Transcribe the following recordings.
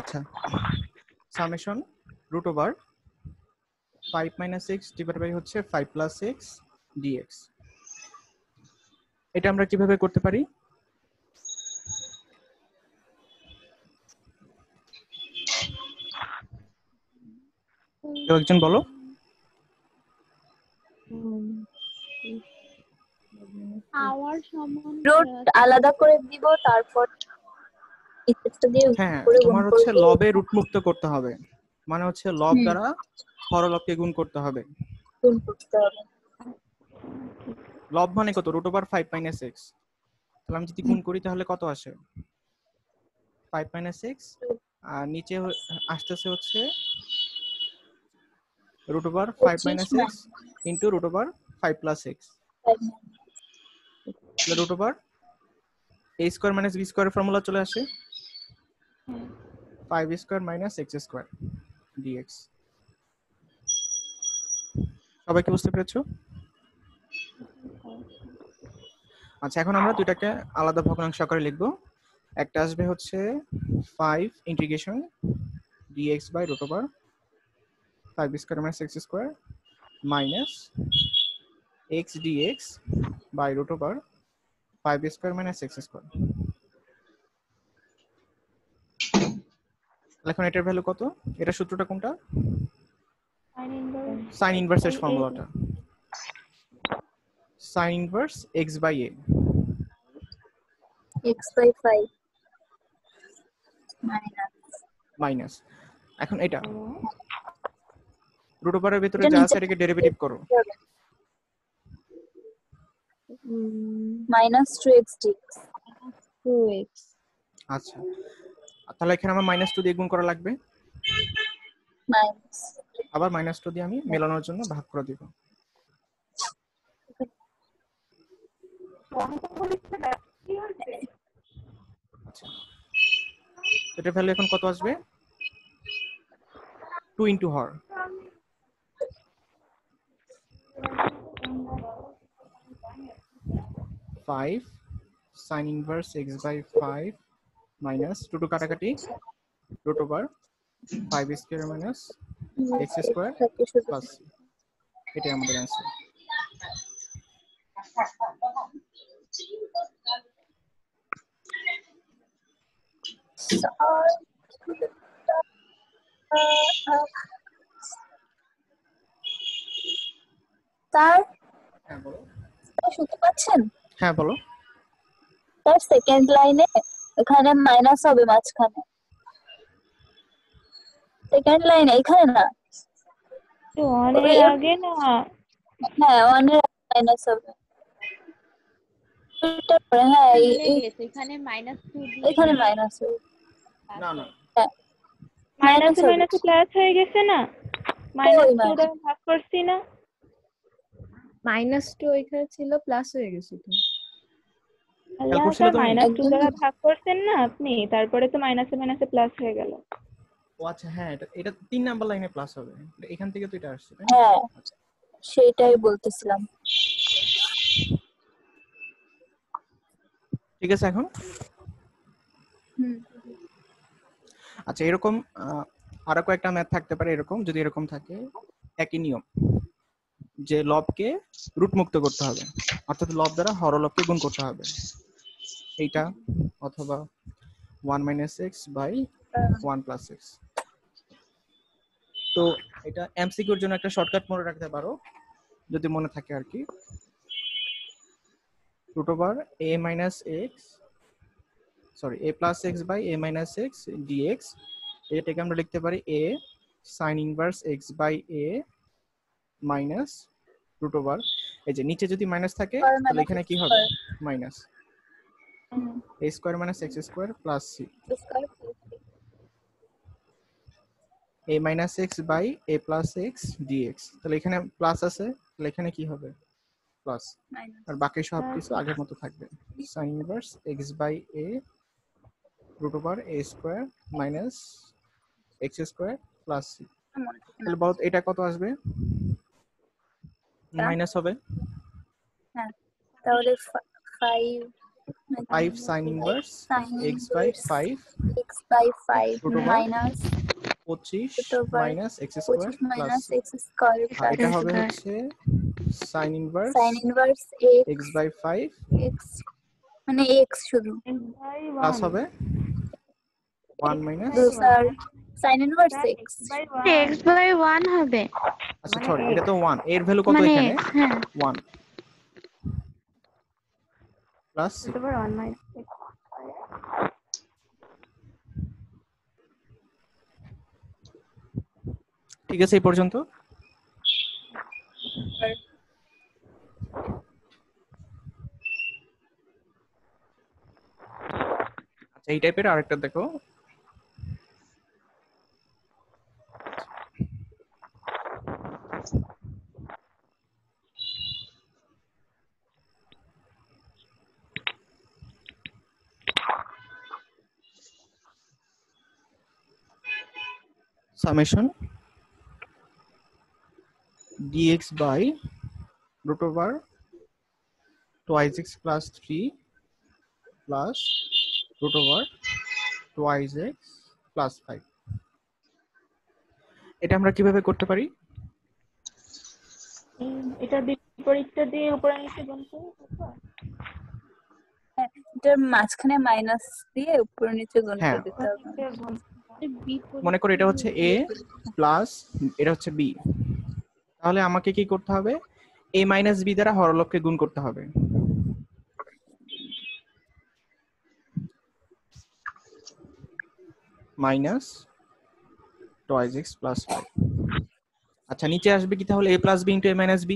আচ্ছা, summation root over 5 minus 6 divide by হচ্ছে 5 plus 6 dx. এটা আমরা কিভাবে করতে পারি? কেউ একজন বলো। রুট আলাদা করে দিব, তারপর হ্যাঁ, তোমার হচ্ছে লবে রুট মুক্ত করতে হবে, মানে হচ্ছে লব দ্বারা হরলবকে গুণ করতে হবে। লব মানে কত? Root over 5 minus 6। তাহলে আমি যদি গুণ করি তাহলে কত আসে? 5 মাইনাস 6, আর নিচে আসতেছে হচ্ছে root over 5 minus 6 into root over 5 plus 6। তাহলে root over a square minus b স্কয়ারের ফর্মুলা চলে আসে 5 square minus x square dx। সবাই কি বুঝতে পেরেছো? আচ্ছা, এখন আমরা দুইটাকে আলাদা ভগ্নাংশ আকারে লিখব। একটা আসবে হচ্ছে 5 integration dx by root over 5 square minus x square minus x dx by root over 5 square minus x square. এখন এটার ভ্যালু কত? এটা সূত্রটা কোনটা? সাইন ইনভার্সের ফর্মুলাটা, sine inverse x by a x by 5 minus. এখন এটা রুট ওভারের ভিতরে যা আছে এটাকে ডেরিভেটিভ করো। Minus 2x dx 2x। আচ্ছা, তাহলে এখানে আমার -2 দিয়ে গুণ করা লাগবে, মাইনাস আবার -2 দিয়ে আমি মেলানোর জন্য ভাগ করে দিব। আচ্ছা, এটার ভ্যালু এখন কত আসবে? 2 into Har 5 sin inverse x by 5 minus 2 কাটাকাটি root over 5 square minus x square plus c। এটাই আমাদের অ্যানসার। তার হ্যাঁ বলো। শুনতে পাচ্ছেন? হ্যাঁ বলো। তার সেকেন্ড লাইনে এখানে মাইনাস হবে মাঝখানে। সেকেন্ড লাইনে এখানে না, তো অনেক আগে না। হ্যাঁ অনেক মাইনাস হবে। হ্যাঁ এখানে -2 এখানে মাইনাস হবে। না না, মাইনাসে মাইনাসে প্লাস হয়ে গেছে না, -2 দ্বারা ভাগ করছি না, -2 এখানে ছিল, প্লাস হয়ে গেছে তো। আল্লাহ, -2 দ্বারা ভাগ করছেন না আপনি, তারপরে তো মাইনাসে মাইনাসে প্লাস হয়ে গেল। ও আচ্ছা, হ্যাঁ এটা 3 নাম্বার লাইনে প্লাস হবে, এখান থেকে তো এটা আসছে। হ্যাঁ সেটাই বলতেছিলাম। ঠিক আছে এখন। আচ্ছা, এরকম আরো কয়েকটা ম্যাথ থাকতে পারে এরকম, যদি এরকম থাকে একই নিয়ম যে লবকে রুট মুক্ত করতে হবে, অর্থাৎ লব দ্বারা হরলবকে গুণ করতে হবে, এইটা অথবা 1 minus x by 1 plus x. তো এটা এমসিকিউর জন্য একটা শর্টকাট মনে রাখতে পারো যদি মনে থাকে আর কি, root over a minus x sorry a plus x by a minus x dx. এটাকে আমরা লিখতে পারি a sine inverse x by a minus root over, এই যে নিচে যদি মাইনাস থাকে তাহলে এখানে কি হবে? Minus a square minus x square plus c a minus x by a plus x dx। তাহলে এখানে প্লাস আছে, তাহলে এখানে কি হবে? প্লাস, আর বাকি সব কিছু আগের মতো থাকবে। sin inverse x by a root over a square minus x square plus c। তাহলে বলো এটা কত আসবে? মাইনাস হবে। হ্যাঁ, তাহলে 5 5 sin inverse x by 5 x by 5 root over minus 25 root over minus x square 25 plus minus x square আর এটা plus হবে হচ্ছে sin inverse sin inverse x by 5 x মানে x শুধু প্লাস হবে 1 minus তো sir sin inverse x x by 1 হবে আচ্ছা sorry এটা তো 1 এর ভ্যালু কত মানে এখানে x, হ্যাঁ 1 প্লাস তারপর 1 minus x ঠিক আছে এই পর্যন্ত আচ্ছা এই টাইপের আরেকটা দেখো summation dx by root over twice x plus 3 plus root over twice x plus 5 এটা আমরা কিভাবে করতে পারি এটা বিপরীতটা দিয়ে উপরে নিচে গুণ করে এটার মাঝখানে মাইনাস দিয়ে উপরে নিচে গুণ হ্যাঁ। করে দিতে হবে মনে করো এটা হচ্ছে a প্লাস এটা হচ্ছে b তাহলে আমাকে কি করতে হবে a মাইনাস b দ্বারা হরলবকে গুণ করতে হবে মাইনাস twice x plus 5 আচ্ছা নিচে আসবে কি তাহলে a plus b into a minus b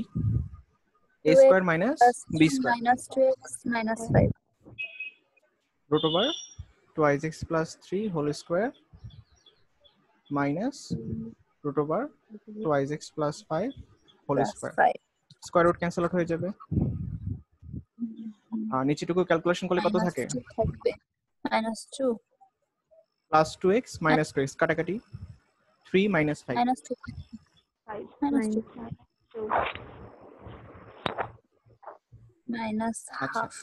a square minus b square minus 2x minus 5 root over twice x plus 3 whole square minus root over twice x plus 5 whole plus square 5 square root cancel out হয়ে যাবে আর নিচেটুকু calculation করলে কত থাকে থাকবে minus 2 plus 2x minus 2x কাটাকাটি 3 minus 5 minus 2 minus 2 minus আচ্ছা half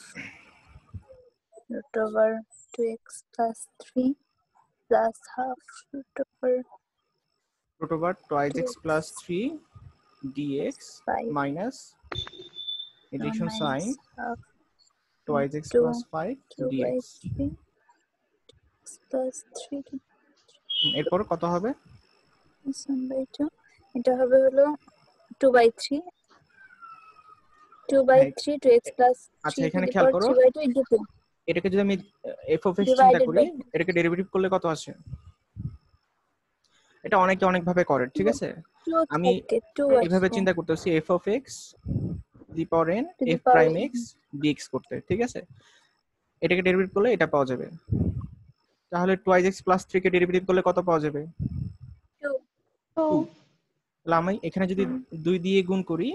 root over 2x plus 3 plus half root over twice x plus 3 dx 5 minus addition minus sign half twice x 2 plus 5 2 by dx 3 x plus 3 এরপর কত হবে is 1 by 2 এটা হবে হলো 2 by 3 2 by 3 2x plus 3 আচ্ছা এখানে to the খেয়াল power করো 3 by 2 into 2 এটাকে যদি আমি f of x চিন্তা Divided করি by- এটাকে ডেরিভেটিভ করলে কত আসে এটা অনেকে অনেক ভাবে করে ঠিক আছে 2 আমি থাকে 2 এইভাবে আসবে চিন্তা করতেছি f of x the power n To the f power prime n। x dx করতে ঠিক আছে এটাকে ডেরিভেটিভ করলে এটা পাওয়া যাবে তাহলে twice x plus 3 কে ডেরিভেটিভ করলে কত পাওয়া যাবে 2 2 তাহলে আমি এখানে যদি 2 দিয়ে গুণ করি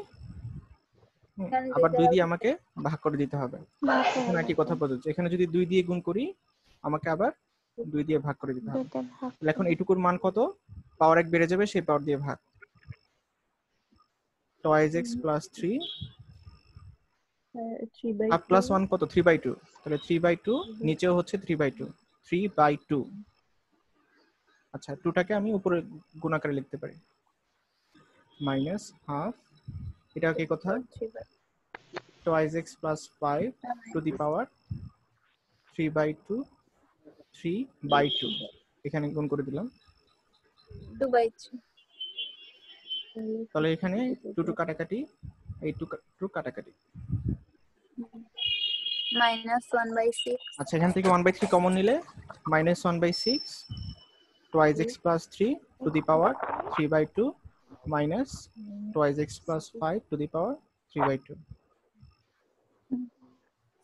এখানে আবার দিতে 2 দিয়ে হবে। আমাকে ভাগ করে দিতে হবে এখানে একই কথা প্রযোজ্য এখানে যদি 2 দিয়ে গুণ করি আমাকে আবার 2 দিয়ে ভাগ করে দিতে হবে তাহলে এখন এইটুকুর মান কত পাওয়ার 1 বেড়ে যাবে সেই পাওয়ার দিয়ে ভাগ twice x plus 3 3 by R plus 1 কত 3/2 তাহলে 3/2 নিচেও হচ্ছে 3/2 3/2 আচ্ছা 2টাকে আমি উপরে গুণ আকারে লিখতে পারি মাইনাস হাফ এটা কি কথা 3 by twice x plus 5 to the power 3/2 3/2 এখানে গুণ করে দিলাম 2 by 3 তাহলে এখানে 2 কাটাকাটি এই 2 কাটাকাটি minus 1 by 6 আচ্ছা এখান থেকে 1/3 কমন নিলে minus 1/6 twice x plus 3 to the power 3/2 minus twice x plus 5 to the power 3/2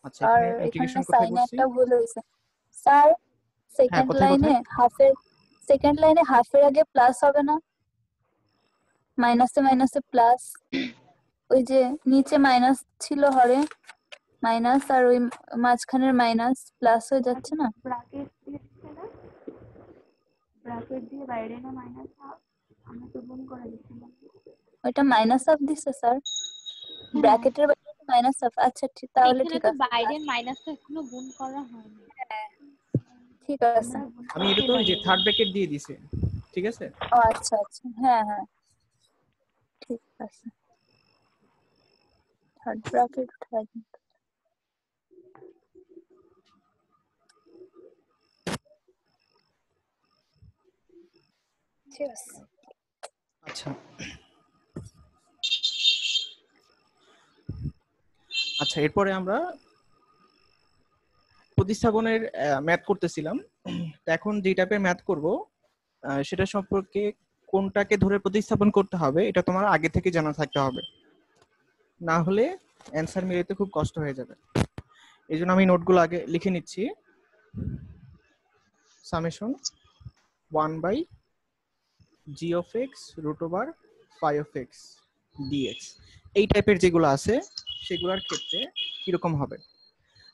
আচ্ছা আর এখানে এখানে ইন্টিগ্রেশন কোথায় সাইনে করছি একটা ভুল হয়েছে স্যার সেকেন্ড কোথায়, লাইনে হাফের আগে প্লাস হবে না মাইনাসে প্লাস ওই যে নিচে মাইনাস ছিল হরে মাইনাস আর ওই মাঝখানের মাইনাস প্লাস হয়ে যাচ্ছে না ব্র্যাকেট দিচ্ছে না ব্র্যাকেট দিয়ে বাইরে না মাইনাস হাফ আমি তো গুণ করে দিচ্ছিলাম ওইটা মাইনাস হাফ দিছে স্যার ব্র্যাকেটের বাইরে মাইনাস অফ, আচ্ছা ঠিক, তাহলে এখানে ঠিক তো আছে, বাইরে মাইনাস এখনো গুণ করা হয়নি। ঠিক আছে। আমি এটা তো ওই যে থার্ড ব্র্যাকেট দিয়ে দিছি, ঠিক আছে? ও আচ্ছা আচ্ছা, হ্যাঁ হ্যাঁ ঠিক আছে, থার্ড ব্র্যাকেট উঠাই দিন। ঠিক আছে। আচ্ছা আচ্ছা, এরপরে আমরা প্রতিস্থাপনের ম্যাথ করতেছিলাম। তো এখন যে টাইপের ম্যাথ করব সেটা সম্পর্কে কোনটাকে ধরে প্রতিস্থাপন করতে হবে এটা তোমার আগে থেকে জানা থাকতে হবে, না হলে অ্যান্সার মিলাতে খুব কষ্ট হয়ে যাবে। এই জন্য আমি নোটগুলো আগে লিখে নিচ্ছি। Summation 1 / g of x √phi of x dx, এই টাইপের যেগুলো আছে সেগুলোর ক্ষেত্রে কিরকম হবে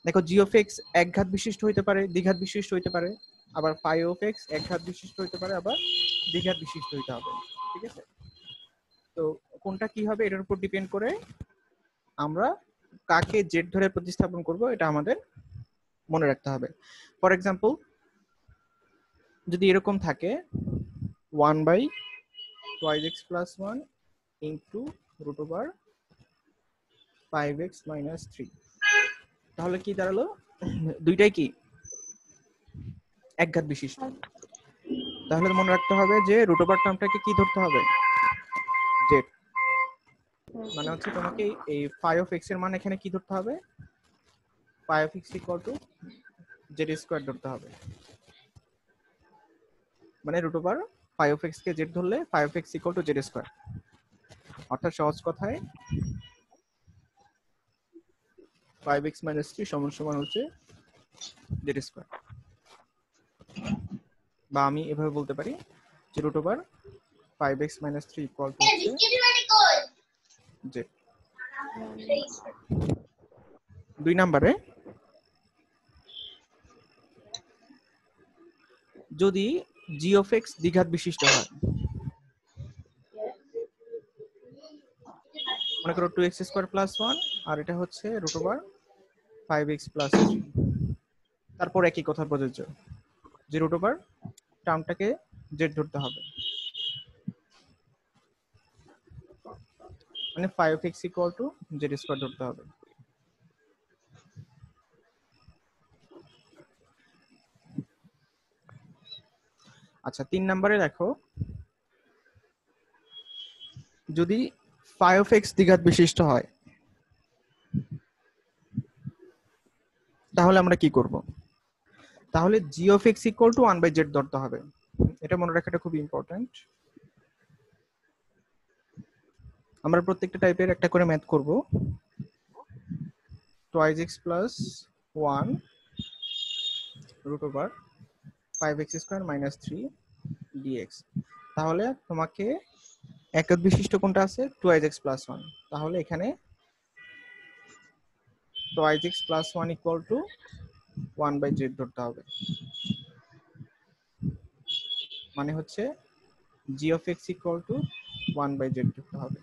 দেখো। g of x একঘাত বিশিষ্ট হইতে পারে, দ্বিঘাত বিশিষ্ট হইতে পারে, আবার phi of x একঘাত বিশিষ্ট হইতে পারে, আবার দ্বিঘাত বিশিষ্ট হইতে হবে, ঠিক আছে? তো কোনটা কি হবে এটার উপর ডিপেন্ড করে আমরা কাকে জেড ধরে প্রতিস্থাপন করব এটা আমাদের মনে রাখতে হবে। ফর এক্সাম্পল, যদি এরকম থাকে 1/2x + 1 ইনটু √5x - 3, তাহলে কি দাঁড়ালো? দুইটাই কি একঘাত বিশিষ্ট। তাহলে মনে রাখতে হবে যে √ টার্মটাকে কি ধরতে হবে? জেড। মানে হচ্ছে তোমাকে এই phi of x এর মান এখানে কি ধরতে হবে? phi of x = z² ধরতে হবে। মানে √phi of x K z ধরলে phi of x = z²। অর্থাৎ সহজ কথায় 5x - 3 = হচ্ছে z²। বা আমি এভাবে বলতে পারি যে √5x - 3 = হচ্ছে z। 2 নম্বরে, যদি g of x দ্বিঘাত বিশিষ্ট হয়, মনে করো 2x² + 1 আর এটা হচ্ছে √5x + 3, তারপর একই কথা প্রযোজ্য যে টার্মটাকে z ধরতে হবে। মানে phi of x = z² ধরতে হবে। আচ্ছা 3 নম্বরে দেখো, যদি phi of x দ্বিঘাত বিশিষ্ট হয় তাহলে আমরা কি করব? তাহলে g of x = 1/z ধরতে হবে। এটা মনে রাখাটা খুব ইম্পর্টেন্ট। আমরা প্রত্যেকটা টাইপের একটা করে ম্যাথ করব। 2x + 1 √5x² - 3 dx। তাহলে তোমাকে একক বিশিষ্ট কোনটা আছে? 2x + 1। তাহলে এখানে 2x + 1 = 1/z ধরতে হবে। মানে হচ্ছে g of x = 1/z ধরতে হবে।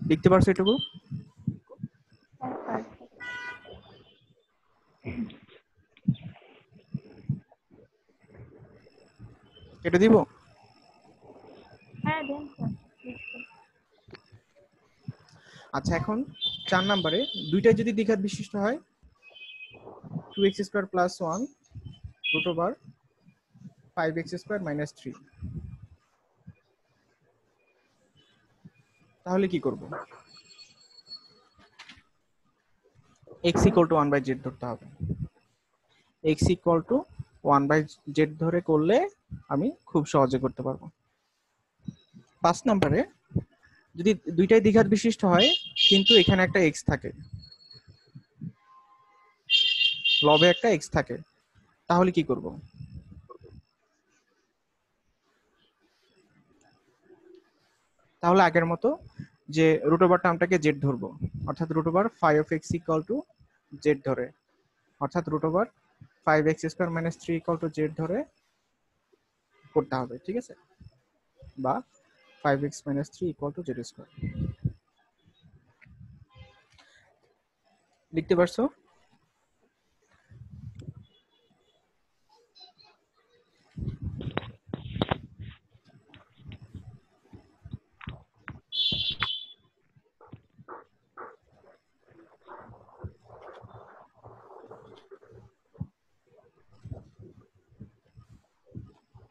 লিখতে পারছো এটুকু? কেটে দিব? হ্যাঁ দেন স্যার। আচ্ছা এখন 4 নম্বরে, দুইটাই যদি দ্বিঘাত বিশিষ্ট হয়, 2x² + 1 √5x² - 3, তাহলে কি করব? x = 1/z ধরতে হবে। x = 1/z ধরে করলে আমি খুব সহজে করতে পারবো। 5 নম্বরে, যদি দুইটাই দ্বিঘাত বিশিষ্ট হয় কিন্তু এখানে একটা x থাকে, লবে একটা x থাকে, তাহলে কি করব? তাহলে আগের মতো যে √ টার্মটাকে z ধরবো, অর্থাৎ √phi of x = z ধরে, অর্থাৎ √5x² - 3 = z ধরে করতে হবে, ঠিক আছে? বা 5x minus 3 equal to z square. লিখতে পারছো?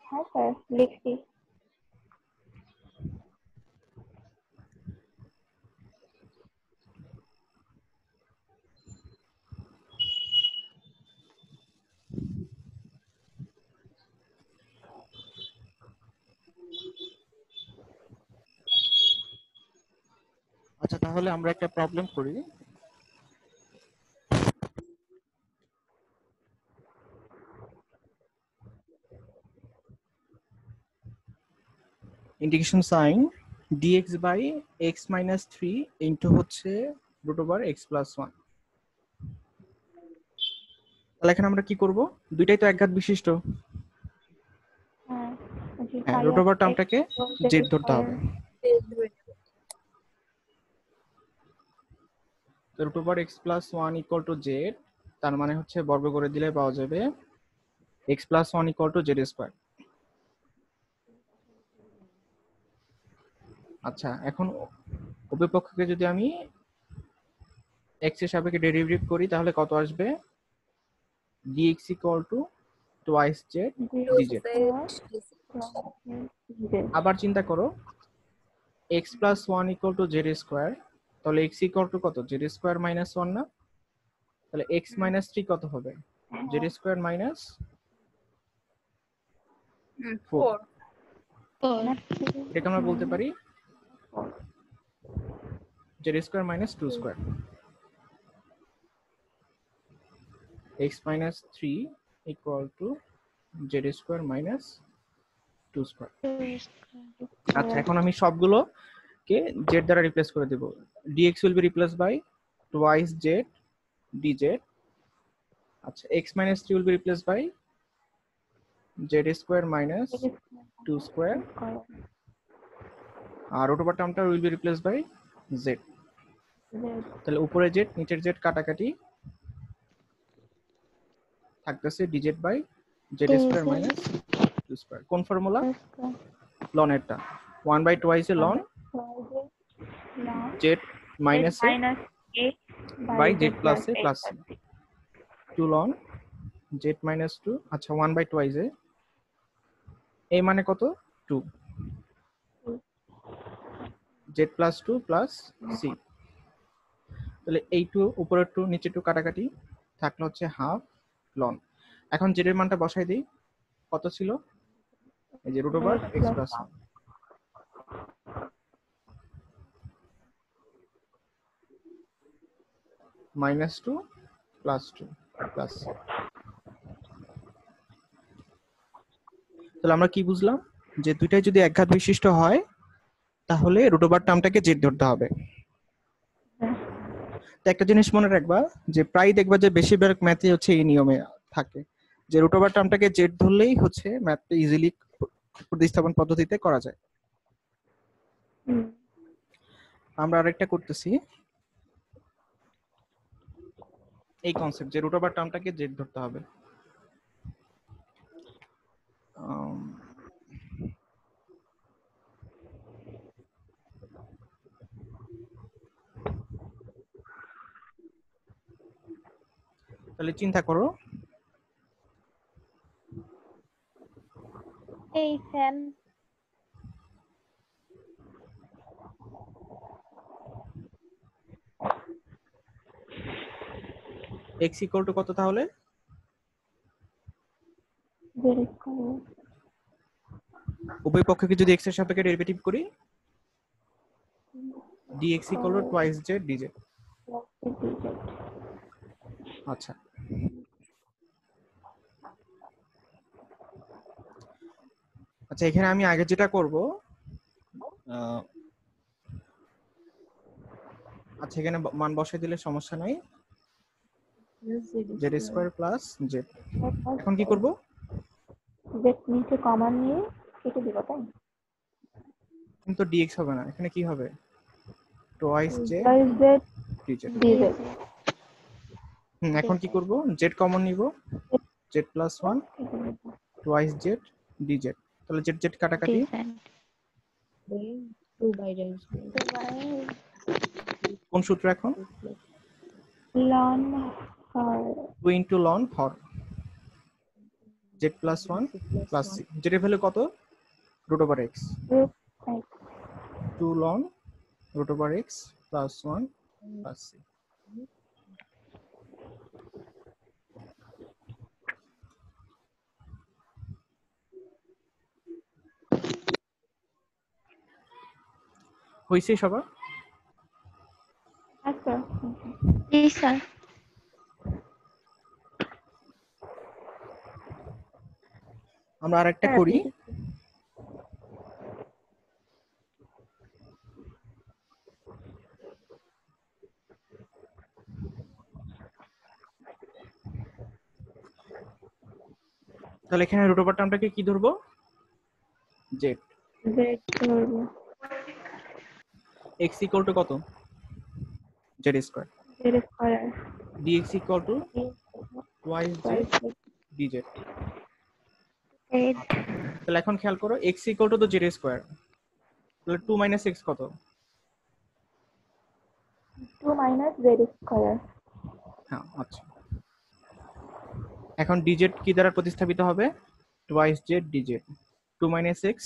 হ্যাঁ স্যার, লিখছি। আচ্ছা, তাহলে আমরা একটা প্রবলেম করি। Integration sine dx by x minus 3 into হচ্ছে রুট ওভার x প্লাস 1। তাহলে এখানে আমরা কি করব? দুইটাই তো একঘাত বিশিষ্ট। হ্যাঁ, হ্যাঁ, রুট ওভার টার্মটাকে z ধরতে হবে। তো root over x plus 1 equal to z, তার মানে হচ্ছে বর্গ করে দিলে পাওয়া যাবে x plus 1 equal to z square. আচ্ছা, এখন উভয় পক্ষকে যদি আমি x এর সাপেক্ষে ডেরিভেটিভ করি তাহলে কত আসবে? dx equal to twice z dz। আবার চিন্তা করো, x plus 1 equal to z square, তাহলে x ইকুয়াল টু কত? z স্কয়ার মাইনাস 1 না? তাহলে x মাইনাস 3 কত হবে? z square minus 4। এটাকে আমরা বলতে পারি z square minus 2 square. x minus 3 equal to z square minus 2 square. আচ্ছা, এখন আমি সবগুলোকে z দ্বারা রিপ্লেস করে দেব। dx will be replaced by twice z dz। আচ্ছা, x minus 3 will be replaced by z square minus 2 square, আর root over টার্মটা will be replaced by z। তাহলে উপরে z নিচের z কাটাকাটি থাকতেছে dz by z square minus 2 square। কোন formula? ln এরটা 1 by twice A ln z minus a by z plus a plus c, 2 ln z minus 2। আচ্ছা, 1 by twice A a মানে কত? 2, z plus 2 plus c। তাহলে এই 2 উপরের 2 নিচে 2 কাটাকাটি থাকলো হচ্ছে হাফ ln। এখন z এর মানটা বসাই দেই। কত ছিল? এই যে root over x plus 1 minus 2 plus 2 plus. তাহলে আমরা কি বুঝলাম? যে দুইটাই যদি একঘাত বিশিষ্ট হয় তাহলে রুট ওভার টার্মটাকে z ধরতে হবে। তো একটা জিনিস মনে রাখবা, যে প্রায় দেখবা যে বেশিরভাগ ম্যাথে হচ্ছে এই নিয়মে থাকে যে রুট ওভার টার্মটাকে z ধরলেই হচ্ছে ম্যাথটা ইজিলি প্রতিস্থাপন পদ্ধতিতে করা যায়। আমরা আরেকটা করতেছি, এই কনসেপ্ট যে রুট ওভার টার্মটাকে z ধরতে হবে। তাহলে চিন্তা করো, এই ফ্যান x ইকুয়াল টু কত? তাহলে উভয় পক্ষকে যদি x এর সাপেক্ষে ডেরিভেটিভ করি dx equal to twice z dz। আচ্ছা, আচ্ছা এখানে আমি আগে যেটা করব, আচ্ছা এখানে মান বসাই দিলে সমস্যা নাই, z স্কয়ার প্লাস z। এখন কি করব? z নিচে কমন নিয়ে কেটে দিব, তাই কিন্তু dx হবে না, এখানে কি হবে? twice z twice z dz। dz এখন কি করব? z কমন নিব, z plus 1 twice z dz। তাহলে z z কাটাকাটি, then 2 by z square কোন সূত্র এখন? ln হর 2 into ln হর z plus 1 plus c। z এর ভ্যালু কত? root over x। root x 2 ln root over x plus 1 plus c। হইছে সবার? আচ্ছা জি স্যার। আমরা আরেকটা করি। তাহলে এখানে রুট ওভার টার্মটাকে কি ধরবো? z। z ধরবো x equal to কত? z square. z square dx equal to twice z dz। তাহলে এখন খেয়াল করো, x equal to তো z স্কয়ার, তাহলে 2 minus x কত? 2 minus z স্কয়ার। হ্যাঁ, আচ্ছা। এখন dz কি দ্বারা প্রতিস্থাপিত হবে? twice z dz। 2 minus x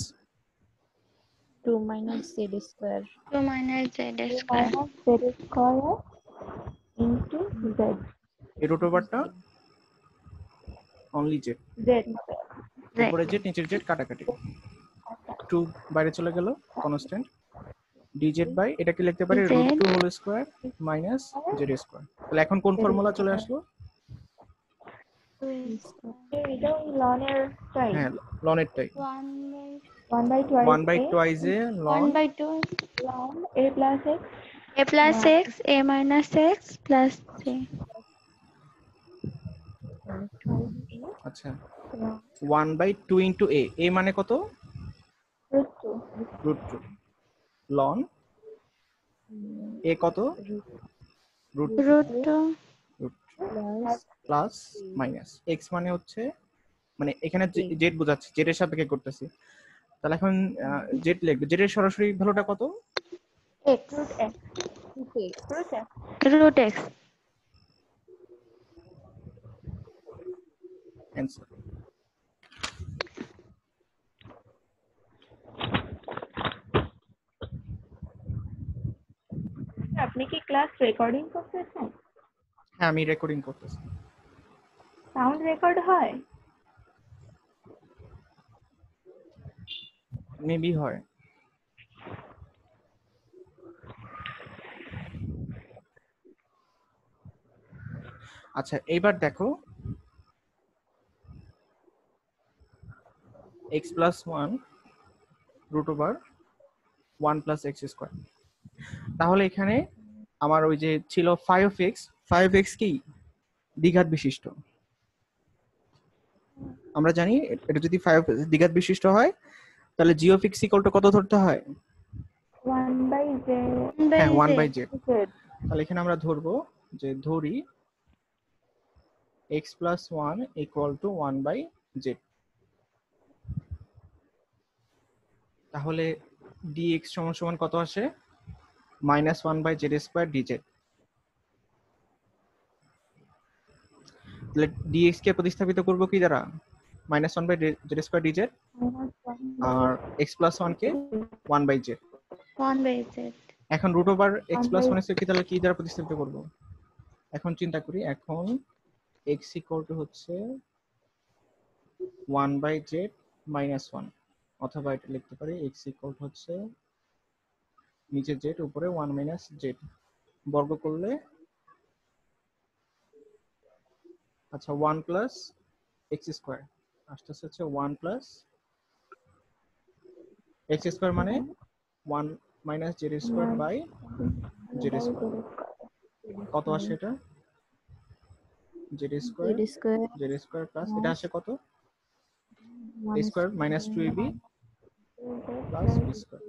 2 minus z square 2 minus z minus square z square into z এই রুট ওভারটা অনলি z, z উপরে z নিচের z কাটাকাটি, 2 বাইরে চলে গেল কনস্ট্যান্ট, dz বাই এটাকে লিখতে পারি Z √2 whole square minus z square. তাহলে এখন কোন ফর্মুলা চলে আসলো? এটা ln এর টাই হ্যাঁ, ln এরটাই। 1 by 1 by twice a ln 1 by 2 ln a plus x a plus x a minus x plus c। আচ্ছা 1 by 2 into a মানে কত? root 2 √2 ln a কত? root 2 প্লাস মাইনাস x মানে হচ্ছে, মানে এখানে z বোঝাচ্ছি, z এর সাপেক্ষে করতেছি। তাহলে এখন z লিখবে, z এর সরাসরি ভ্যালুটা কত? x root x root x root x। Answer. আপনি কি ক্লাস রেকর্ডিং করতেছেন? হ্যাঁ, আমি রেকর্ডিং করতেছি। সাউন্ড রেকর্ড হয়? মেবি হয়। আচ্ছা এইবার দেখো, x plus 1 root over 1 plus x square। তাহলে এখানে আমার ওই যে ছিল 5x কি দ্বিঘাত বিশিষ্ট। আমরা জানি এটা যদি 5 দ্বিঘাত বিশিষ্ট হয় তাহলে g of x equal to কত ধরতে হয়? 1 by z হ্যাঁ, 1 by z। z তাহলে এখানে আমরা ধরবো যে ধরি x plus 1 equal to 1 by z। তাহলে dx সমান সমান কত আসে? -1 by z square dz। তাহলে dx কে প্রতিস্থাপিত করব কি দ্বারা? -1 by z square dz, আর x plus 1 কে 1 by z। 1 by z এখন root over x plus 1 square কি তাহলে কি দ্বারা প্রতিস্থাপিত করব? এখন চিন্তা করি, এখন x equal to হচ্ছে 1 by z minus 1, অথবা এটা লিখতে পারি x equal to হচ্ছে নিচে z উপরে 1 minus z বর্গ করলে, আচ্ছা 1 plus x square আসছে হচ্ছে 1 plus x square মানে 1 minus z square by z square। কত আসে এটা? z square plus এটা আসে কত? a square minus 2ab plus b square।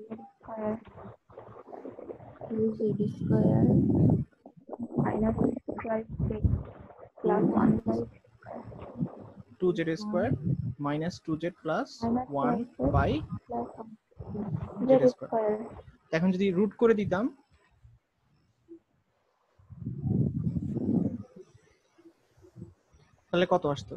2z square minus 12z plus 1 by 2z square minus 2z plus minus 1 12z by plus z z square। square এখন যদি root করে দিতাম তাহলে কত আসতো?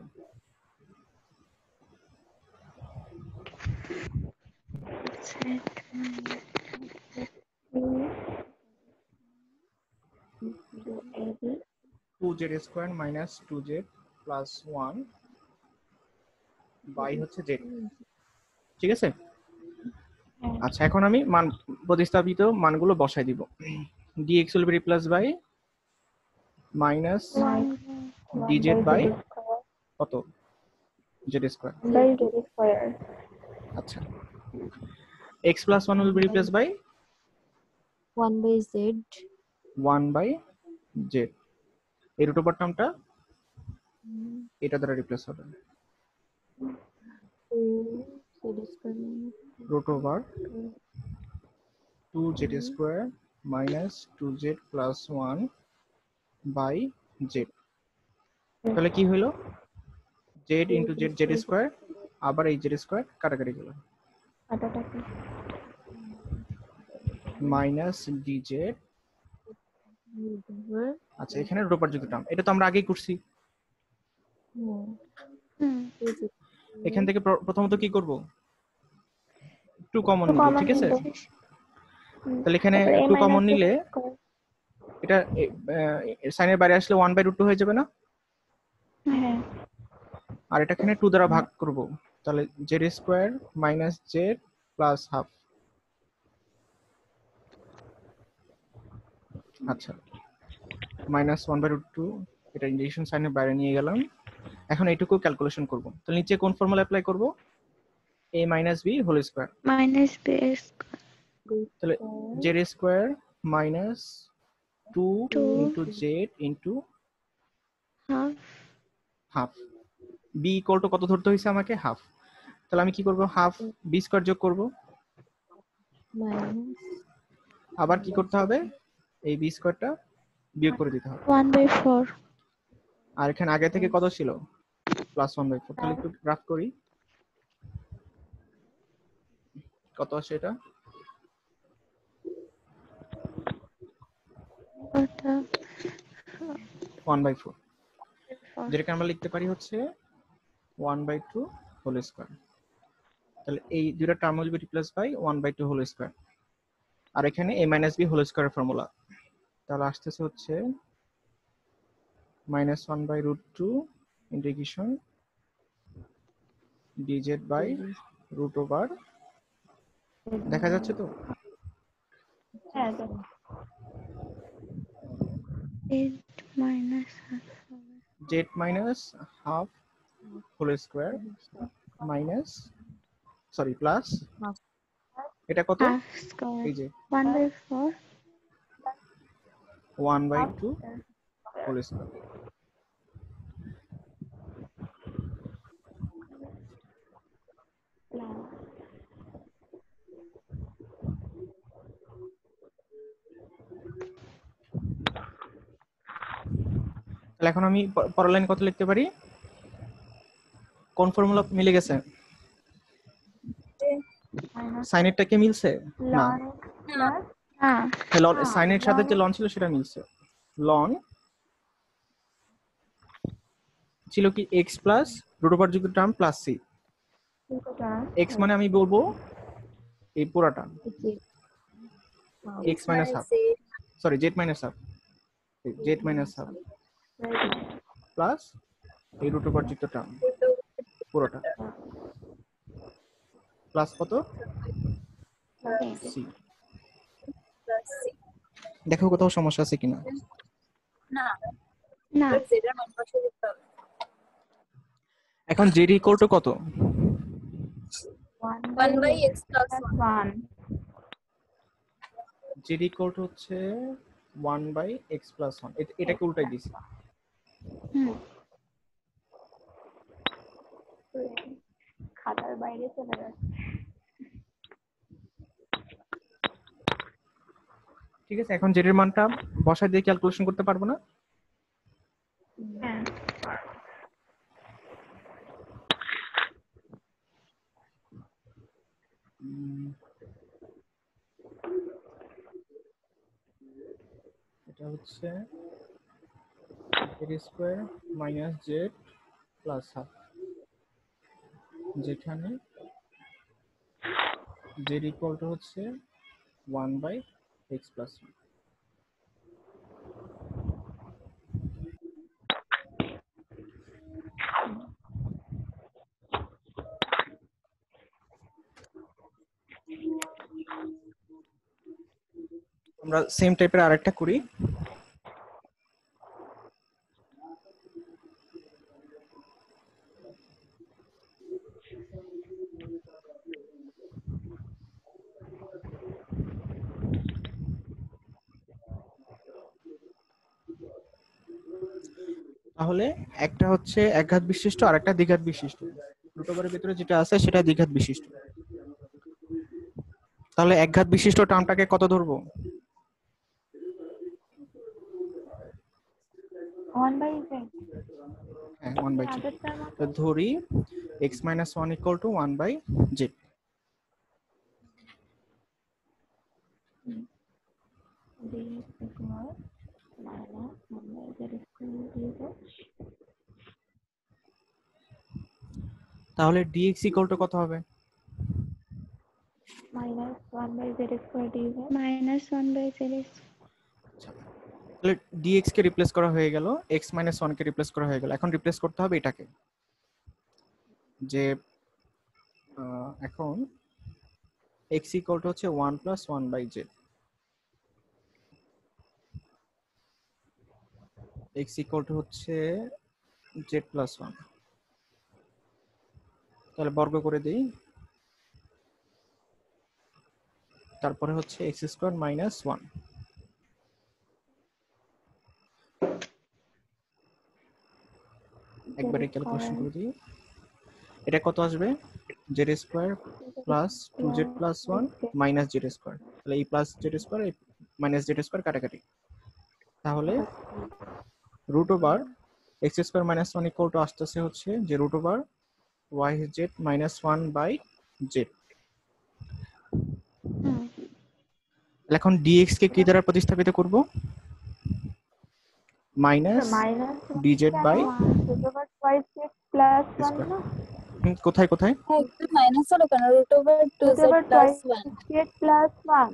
Two z square minus 2z plus 1 by হচ্ছে z, ঠিক আছে? আচ্ছা, এখন আমি মান প্রতিস্থাপিত মানগুলো বসাই দিব। dx will be replaced by minus dz by কত? z square। by z square আচ্ছা, x plus 1 will be replaced by 1 by z 1 by z। এই রুট ওভার টার্মটা এটা দ্বারা রিপ্লেস হবে, 2z square root over 2z square minus 2z plus 1 by z। তাহলে কি হলো? z into z, z square, আবার এই z square কাটাকাটি গেল, মাইনাস dz। over আচ্ছা, এখানে রুট ওভার যুক্ত টার্ম, এটা তো আমরা আগেই করছি। এখান থেকে প্রথমত কি করব? 2 কমন নিব, ঠিক আছে? তাহলে এখানে 2 কমন নিলে এটা সাইনের বাইরে আসলে 1/√2 হয়ে যাবে না? হ্যাঁ আর এটা এখানে 2 দ্বারা ভাগ করব, তাহলে z square minus z plus half. আচ্ছা, মাইনাস 1/√2, এটা ইন্টিগ্রেশন সাইনের বাইরে নিয়ে গেলাম। এখন এইটুকু ক্যালকুলেশন করব। তাহলে নিচে কোন ফর্মুলা অ্যাপ্লাই করব? a minus b whole square. minus b তাহলে z square minus 2 into z into half half. b equal to কত ধরতে হইছে আমাকে? হাফ। তাহলে আমি কি করব? হাফ b স্কয়ার যোগ করব, minus আবার কি করতে হবে? এই b স্কয়ারটা বিয়োগ করে দিতে হবে। 1/4 আর এখানে আগে থেকে কত ছিল? প্লাস 1/4। তাহলে একটু গ্রাফ করি, কত আসে এটা? ওটা 1/4, যেটাকে আমরা লিখতে পারি হচ্ছে 1/2 হোল স্কয়ার। তাহলে এই দুটো term will be replace by 1/2 whole square. আর এখানে a minus b হোল স্কয়ারের ফর্মুলা, তাহলে আসতেছে হচ্ছে -1/√2 integration dz by root over, দেখা যাচ্ছে তো? হ্যাঁ 8 minus z minus half whole square minus sorry plus half এটা কত? half square এই যে 1/4 1/2 হোল স্কয়ার। তাহলে এখন আমি পরের লাইন কত লিখতে পারি? কোন ফর্মুলা মিলে গেছে? সাইনেরটা কি মিলছে? না, না সাইনের সাথে যে লন ছিল সেটা মিলছে। লন ছিল কি x প্লাস রুট ওভার যুক্ত টার্ম প্লাস c। x মানে আমি বলবো এই পুরাটা x minus half, sorry z minus half, z minus half plus এই রুট ওভার যুক্ত টার্ম পুরোটা প্লাস কত? c। দেখো কোথাও সমস্যা আছে কিনা। না এখন z ইকুয়াল টু কত? 1 by x plus 1. z equal to হচ্ছে 1 বাই x প্লাস 1। এটাকে উল্টাই দিছি। খাতার বাইরে চলে যাচ্ছে। ঠিক আছে, এখন জেড এর মানটা বসায় দিয়ে ক্যালকুলেশন করতে পারবো না? হ্যাঁ এটা হচ্ছে Z square minus Z plus half, যেখানে জেড ইকুয়াল টু হচ্ছে 1/x প্লাস 1। আমরা সেম টাইপের আরেকটা করি। তাহলে একটা হচ্ছে একঘাত বিশিষ্ট আর একটা দ্বিঘাত বিশিষ্ট। রুট ওভারের ভিতরে যেটা আছে সেটা দ্বিঘাত বিশিষ্ট। তাহলে একঘাত বিশিষ্ট টার্মটাকে কত ধরবো? 1/z হ্যাঁ 1/z। আগেরটার মতো তো ধরি x - 1 equal to 1/z। dx equal minus 1/z square dz। তাহলে dx ইকুয়াল টু কত হবে? minus 1/z square dz। minus 1/z তাহলে dx কে রিপ্লেস করা হয়ে গেল, x - 1 কে রিপ্লেস করা হয়ে গেল। এখন রিপ্লেস করতে হবে এটাকে, যে এখন x ইকুয়াল টু হচ্ছে 1 plus 1/z, x equal to হচ্ছে z প্লাস 1। তাহলে বর্গ করে দেই, তারপরে হচ্ছে x স্কয়ার মাইনাস 1। একবারে ক্যালকুলেশন করে দিই, এটা কত আসবে? z square plus 2z plus 1 minus z square. তাহলে এই প্লাস z স্কয়ার এই মাইনাস z স্কয়ার কাটাকাটি, তাহলে root over x square minus 1 equal to আসতেছে হচ্ছে যে root over yz minus 1/z। এখন dx কে কি দ্বারা প্রতিস্থাপিত করব? Minus dz by plus 1 square. না? কোথায় কোথায়? হ্যাঁ একটু মাইনাস হলো কেন? √2z plus 1। প্লাস 1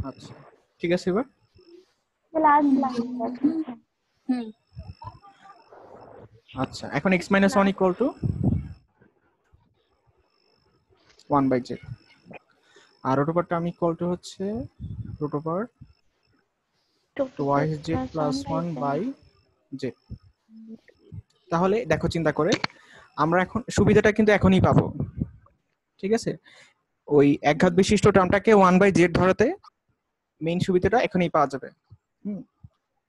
আচ্ছা ঠিক আছে, এবার লাস্ট লাইন। হুম আচ্ছা এখন x - 1 ইকুয়াল টু 1/z, আর root over term equal to হচ্ছে root over yz plus 1/z। তাহলে দেখো চিন্তা করে আমরা এখন সুবিধাটা কিন্তু এখনই পাবো, ঠিক আছে? ওই একঘাত বিশিষ্ট টার্মটাকে 1/z ধরাতে মেইন সুবিধাটা এখনই পাওয়া যাবে।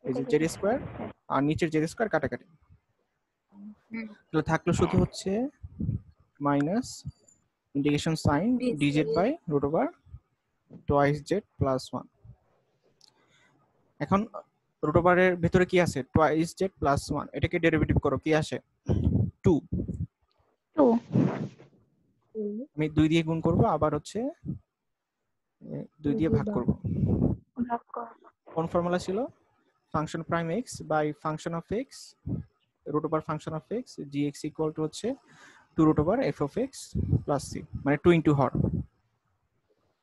এই যে z স্কয়ার আর নিচের z স্কয়ার কাটাকাটি, তাহলে থাকলো শুধু হচ্ছে minus integration sine dz by root over twice z plus 1। এখন রুট ওভারের ভিতরে কি আছে? twice z প্লাস 1, এটাকে ডেরিভেটিভ করো, কি আসে? 2। 2 আমি 2 দিয়ে গুণ করব, আবার হচ্ছে 2 দিয়ে ভাগ করব। কোন ফর্মুলা ছিল? Function prime x by function of x root over function of x gx equal to হচ্ছে 2 root over f of x plus c, মানে 2 ইনটু হর,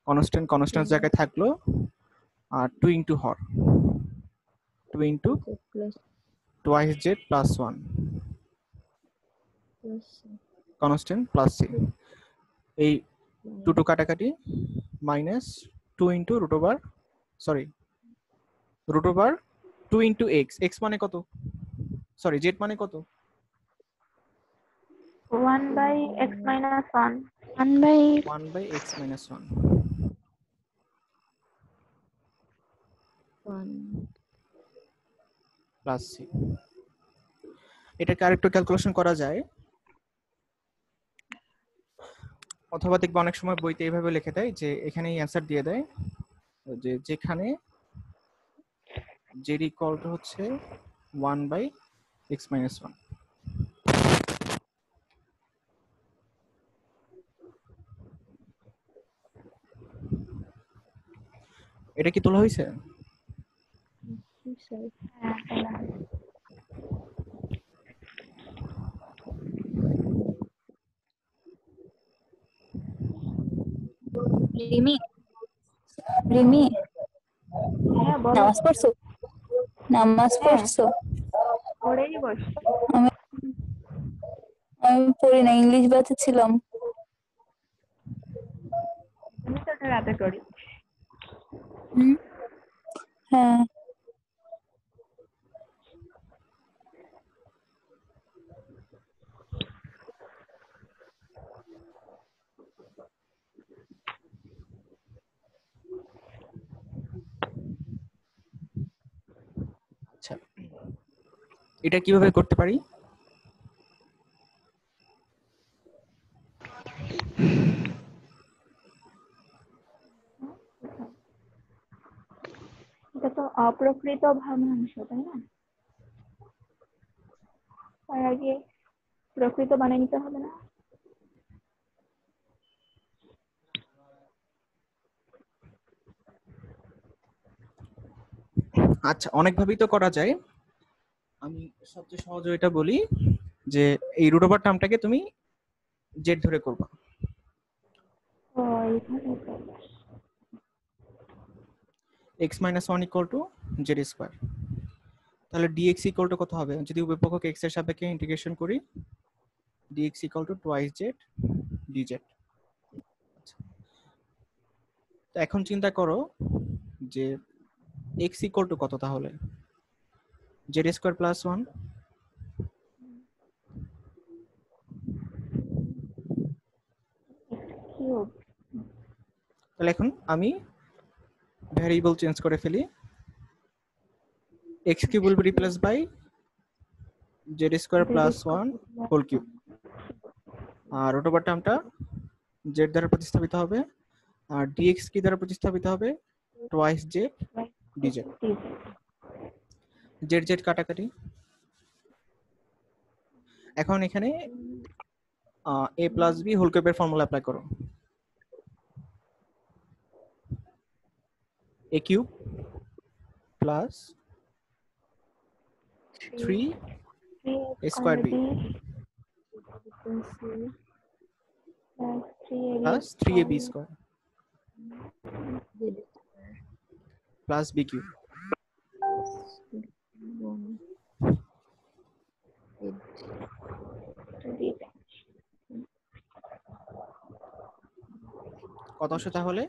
কনস্ট্যান্ট কনস্ট্যান্ট জায়গায় থাকলো, আর 2 ইনটু হর 2 into twice z plus 1 constant plus c। এই 2 কাটাকাটি minus 2 into root over root over 2 into x, x মানে কত? সরি z মানে কত? 1/x minus 1 1/x minus 1 plus c। এটাকে আরেকটু ক্যালকুলেশন করা যায়, অথবা দেখবে অনেক সময় বইতে এইভাবে লিখে দেয় যে এখানেই অ্যান্সার দিয়ে দেয় যে যেখানে z ইকুয়াল টু হচ্ছে 1/x - 1। এটা কি তোলা হয়েছে? Sir. হ্যাঁ বলা হয়। রিমি রিমি হ্যাঁ বলো। নামাজ পড়ছো? নামাজ হ্যাঁ। পড়ছো? পড়েই বসছি। আমি আমি পড়ি না, ইংলিশ ব্যাচে ছিলাম। আমি তো ওটা রাতে করি। হুম, হ্যাঁ। আচ্ছা, এটা কিভাবে করতে পারি? এটা তো অপ্রকৃত ভগ্নাংশ, তাই না? তার আগে প্রকৃত বানিয়ে নিতে হবে না? আচ্ছা, অনেকভাবেই তো করা যায়। আমি সবচেয়ে সহজ এটা বলি যে এই রুট ওভার টার্মটাকে তুমি জেড ধরে করবা। ও এইভাবে করবে। x - 1 equal two z square. তাহলে dx ইকুয়াল টু কত হবে? যদি উভয় পক্ষকে x এর সাপেক্ষে ইন্টিগ্রেশন করি, dx equal to twice z dz। তো এখন চিন্তা করো যে x ইকুয়াল টু কত, তাহলে জেড স্কোয়ার প্লাস 1। কিউব। তাহলে এখন আমি ভ্যারিয়েবল চেঞ্জ করে ফেলি, x cube will be replace by z square plus 1 whole cube. আর রুট ওভার টার্মটা জেড দ্বারা প্রতিস্থাপিত হবে, আর dx কি দ্বারা প্রতিস্থাপিত হবে? Twice z dz। Z z কাটাকাটি। এখন এখানে a প্লাস বি হোল কিউবের ফর্মুলা অ্যাপ্লাই করো। a cube plus 3 a square b plus 3ab square plus b cube. কত আসে তাহলে?